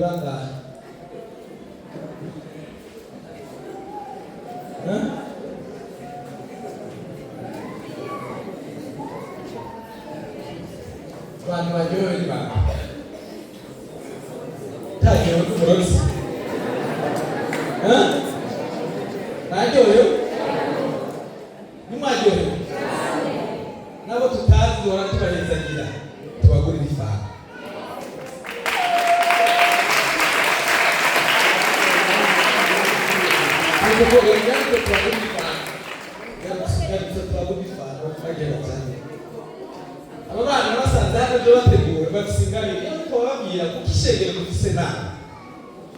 banga abantu baryohewe banga tagiye kumurozi naryohewe nimwaryohewe nabo tutazi duhora tubahezagira tubagurira ifana aba bana basanze hano byo bategura babisinganira ariko bababwira kuko ishengero dufise nabi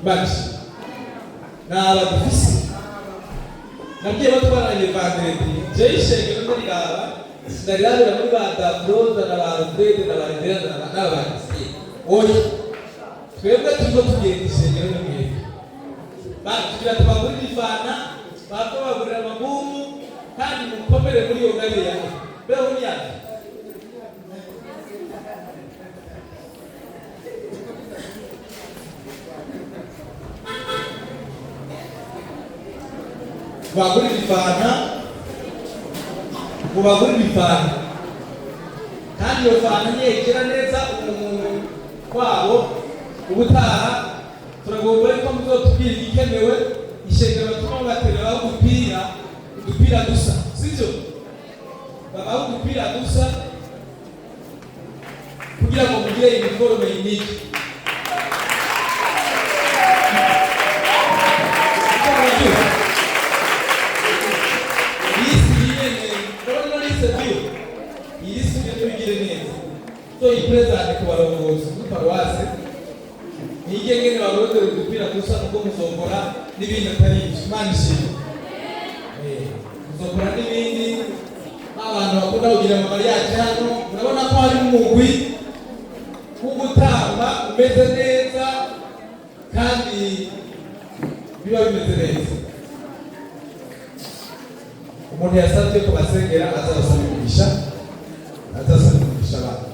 bati naba dufise nabwiye batwaranye vandereti jewe ishengero ndarigaba sindarirabira muri ba Dafroza na ba Rufrede na ba Reverenda n'abanditsi oya twebwe turiko tugenda ishengero n'umwete tugira tubagurira ifana bako bagurira amabumu kandi mukomere muri iyo ngabire yawe beho myaka bagurira ifana mubagurira ifana kandi iyo fana nyegera neza umuntu wabo ubutaha turagomba yuko muzotubwira igikenewe ishengero batuma batereraho udupira dusa sibyo babaho udupira dusa kugira ngo mugire imiforome y'iniki ipresente ku barongozi b'Paruwase nigengene barondera udupira dusa nuko muzokora n'ibindi atari ibyo Imana ishimwe muzokora n'ibindi abantu bakunda kugira amamariyaje hano murabona ko hari umugwi wo gutamba umeze neza kandi biba bimeze neza umuntu yasabye ko basengera azabasaba imigisha abantu